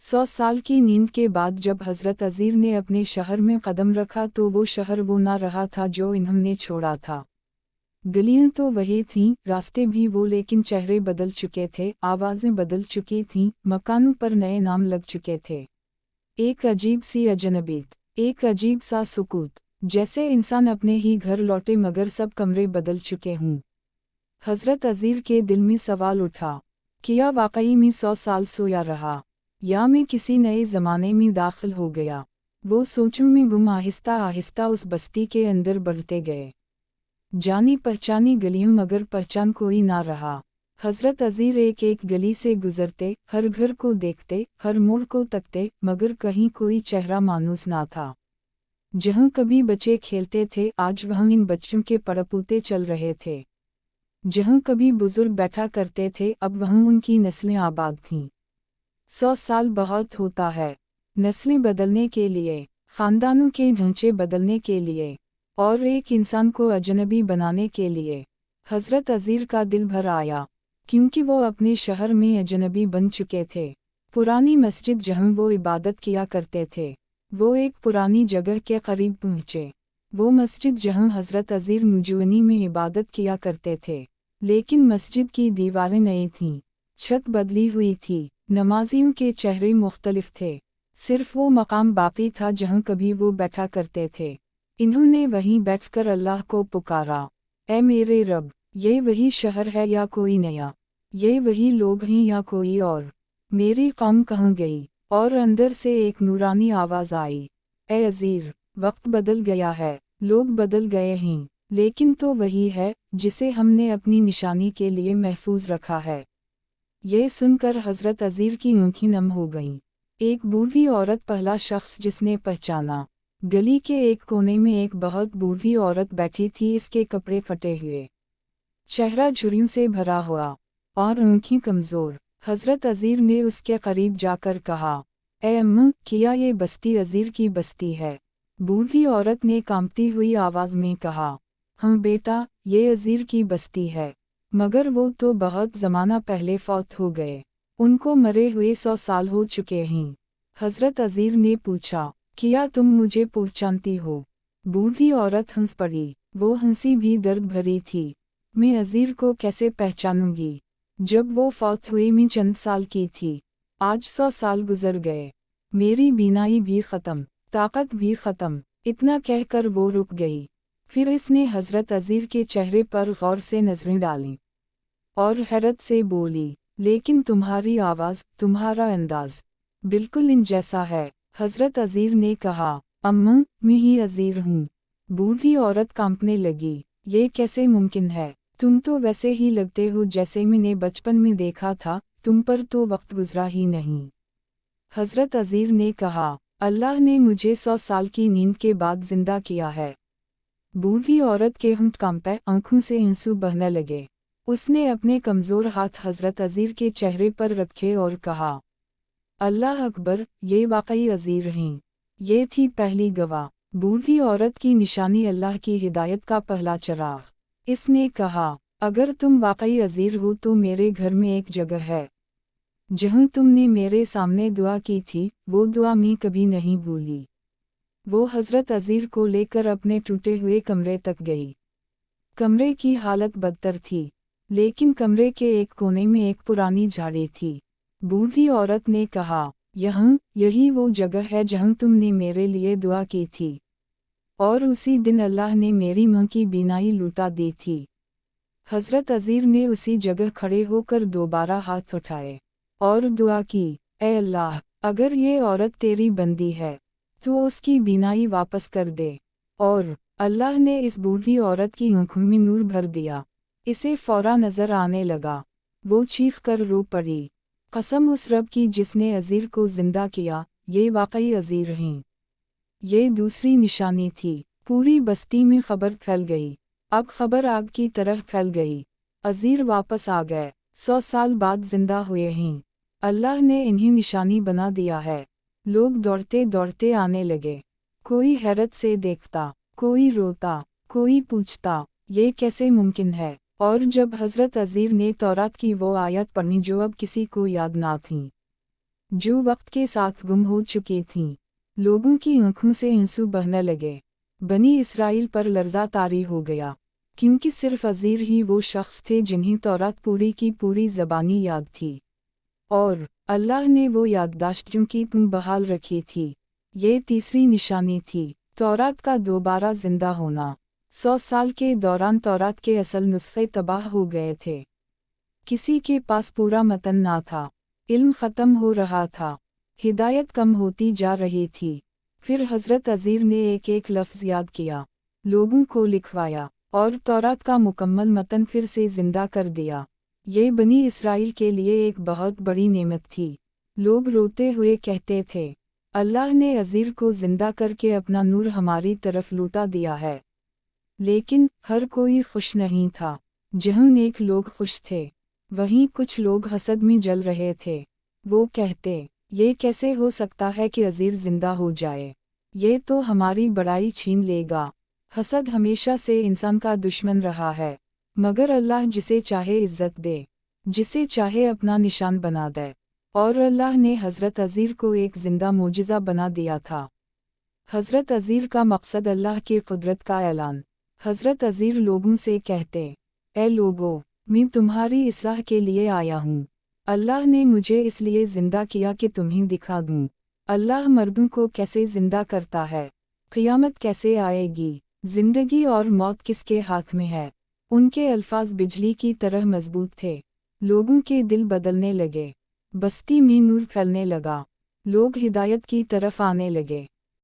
100 साल की नींद के बाद जब हजरत अजीर ने अपने शहर में कदम रखा तो वो शहर वो ना रहा था जो इन्होंने छोड़ा था। गलियां तो वही थीं, रास्ते भी वो, लेकिन चेहरे बदल चुके थे, आवाज़ें बदल चुकी थीं, मकानों पर नए नाम लग चुके थे। एक अजीब सी अजनबीत, एक अजीब सा सुकूत, जैसे इंसान अपने ही घर लौटे मगर सब कमरे बदल चुके हों। हजरत अजीर के दिल में सवाल उठा, क्या वाकई में 100 साल सोया रहा, या मैं किसी नए ज़माने में दाखिल हो गया। वो सोचों में गुम आहिस्ता आहिस्ता उस बस्ती के अंदर बढ़ते गए। जानी पहचानी गलियों मगर पहचान कोई ना रहा। हजरत अजीर एक एक गली से गुजरते, हर घर को देखते, हर मोड़ को तकते, मगर कहीं कोई चेहरा मानूस ना था। जहाँ कभी बच्चे खेलते थे आज वहाँ इन बच्चों के परपोते चल रहे थे। जहाँ कभी बुजुर्ग बैठा करते थे अब वहाँ उनकी नस्लें आबाद थीं। 100 साल बहुत होता है, नस्लें बदलने के लिए, ख़ानदानों के ढांचे बदलने के लिए, और एक इंसान को अजनबी बनाने के लिए। हज़रत अजीर का दिल भर आया, क्योंकि वो अपने शहर में अजनबी बन चुके थे। पुरानी मस्जिद जहाँ वो इबादत किया करते थे, वो एक पुरानी जगह के करीब पहुँचे। वो मस्जिद जहाँ हज़रत अजीर मुजवनी में इबादत किया करते थे, लेकिन मस्जिद की दीवारें नई थीं, छत बदली हुई थी, नमाजियों के चेहरे मुख्तलिफ थे। सिर्फ वो मकाम बाकी था जहाँ कभी वो बैठा करते थे। इन्होंने वहीं बैठकर अल्लाह को पुकारा, ऐ मेरे रब, ये वही शहर है या कोई नया, ये वही लोग हैं या कोई और, मेरी कौम कहाँ गई। और अंदर से एक नूरानी आवाज़ आई, ऐ अजीर, वक्त बदल गया है, लोग बदल गए हैं, लेकिन तो वही है जिसे हमने अपनी निशानी के लिए महफूज रखा है। ये सुनकर हज़रत अजीर की आँखें नम हो गईं। एक बूढ़ी औरत पहला शख्स जिसने पहचाना। गली के एक कोने में एक बहुत बूढ़ी औरत बैठी थी, इसके कपड़े फटे हुए, चेहरा झुर्रियों से भरा हुआ और आँखें कमज़ोर। हज़रत अजीर ने उसके करीब जाकर कहा, ऐ अम्मा, क्या ये बस्ती अजीर की बस्ती है? बूढ़ी औरत ने कांपती हुई आवाज़ में कहा, हाँ बेटा, ये अजीर की बस्ती है, मगर वो तो बहुत ज़माना पहले फौत हो गए, उनको मरे हुए 100 साल हो चुके हैं। हज़रत अजीर ने पूछा, क्या तुम मुझे पहचानती हो? बूढ़ी औरत हंस पड़ी, वो हंसी भी दर्द भरी थी। मैं अजीर को कैसे पहचानूंगी? जब वो फौत हुई मैं चंद साल की थी, आज 100 साल गुजर गए, मेरी बीनाई भी ख़त्म, ताकत भी ख़त्म। इतना कहकर वो रुक गई। फिर इसने हज़रत अजीर के चेहरे पर गौर से नज़रें डालीं और हैरत से बोली, लेकिन तुम्हारी आवाज़, तुम्हारा अंदाज़ बिल्कुल इन जैसा है। हज़रत अजीर ने कहा, अम्मा, मैं ही अजीर हूँ। बूढ़ी औरत कांपने लगी, ये कैसे मुमकिन है? तुम तो वैसे ही लगते हो जैसे मैंने बचपन में देखा था, तुम पर तो वक्त गुजरा ही नहीं। हज़रत अजीर ने कहा, अल्लाह ने मुझे 100 साल की नींद के बाद जिंदा किया है। बूढ़ी औरत के होंठ कांपे, आंखों से आंसू बहने लगे। उसने अपने कमज़ोर हाथ हज़रत अजीर के चेहरे पर रखे और कहा, अल्लाह अकबर, ये वाकई अजीर हैं। ये थी पहली गवाह। बूढ़ी औरत की निशानी अल्लाह की हिदायत का पहला चिराग। इसने कहा, अगर तुम वाकई अजीर हो तो मेरे घर में एक जगह है जहाँ तुमने मेरे सामने दुआ की थी, वो दुआ मैं कभी नहीं भूली। वो हज़रत अजीर को लेकर अपने टूटे हुए कमरे तक गई। कमरे की हालत बदतर थी, लेकिन कमरे के एक कोने में एक पुरानी झाड़ी थी। बूढ़ी औरत ने कहा, यही वो जगह है जहाँ तुमने मेरे लिए दुआ की थी, और उसी दिन अल्लाह ने मेरी माँ की बीनाई लुटा दी थी। हज़रत अजीर ने उसी जगह खड़े होकर दोबारा हाथ उठाए और दुआ की, ऐ अल्लाह, अगर ये औरत तेरी बंदी है तो उसकी बीनाई वापस कर दे। और अल्लाह ने इस बूढ़ी औरत की आँखों में नूर भर दिया। इसे फौरा नज़र आने लगा। वो चीख कर रो पड़ी, कसम उस रब की जिसने अजीर को जिंदा किया, ये वाकई अजीर हैं। ये दूसरी निशानी थी। पूरी बस्ती में खबर फैल गई। अब खबर आग की तरह फैल गई। अजीर वापस आ गए, 100 साल बाद जिंदा हुए हैं। अल्लाह ने इन्हें निशानी बना दिया है। लोग दौड़ते दौड़ते आने लगे। कोई हैरत से देखता, कोई रोता, कोई पूछता, ये कैसे मुमकिन है? और जब हज़रत अजीर ने तौरात की वो आयत पढ़ी जो अब किसी को याद ना थी, जो वक्त के साथ गुम हो चुकी थीं। लोगों की आंखों से आंसू बहने लगे। बनी इसराइल पर लर्जा तारी हो गया, क्योंकि सिर्फ अज़ीर ही वो शख्स थे जिन्हें तौरात पूरी की पूरी ज़बानी याद थी, और अल्लाह ने वो याददाश्त जो की तुम बहाल रखी थी। ये तीसरी निशानी थी तौरात का दोबारा जिंदा होना। 100 साल के दौरान तौरात के असल नुस्खे तबाह हो गए थे। किसी के पास पूरा मतन ना था। इल्म ख़त्म हो रहा था, हिदायत कम होती जा रही थी। फिर हज़रत अज़ीर ने एक एक लफ्ज़ याद किया, लोगों को लिखवाया, और तौरात का मुकम्मल मतन फिर से ज़िंदा कर दिया। ये बनी इसराइल के लिए एक बहुत बड़ी नेमत थी। लोग रोते हुए कहते थे, अल्लाह ने अज़ीर को ज़िंदा करके अपना नूर हमारी तरफ लूटा दिया है। लेकिन हर कोई खुश नहीं था। जहाँ नेक लोग खुश थे, वहीं कुछ लोग हसद में जल रहे थे। वो कहते, ये कैसे हो सकता है कि अज़ीर ज़िंदा हो जाए? ये तो हमारी बड़ाई छीन लेगा। हसद हमेशा से इंसान का दुश्मन रहा है, मगर अल्लाह जिसे चाहे इज़्ज़त दे, जिसे चाहे अपना निशान बना दे। और अल्लाह ने हज़रत अज़ीर को एक ज़िंदा मोजिज़ा बना दिया था। हज़रत अज़ीर का मकसद अल्लाह की कुदरत का ऐलान। हज़रत अज़ीर लोगों से कहते, ए लोगो, मैं तुम्हारी इस्लाह के लिए आया हूँ। अल्लाह ने मुझे इसलिए ज़िंदा किया कि तुम्हें दिखा दूँ अल्लाह मर्दों को कैसे ज़िंदा करता है, क़ियामत कैसे आएगी, ज़िंदगी और मौत किसके हाथ में है। उनके अल्फाज बिजली की तरह मजबूत थे। लोगों के दिल बदलने लगे, बस्ती में नूर फैलने लगा, लोग हिदायत की तरफ आने लगे।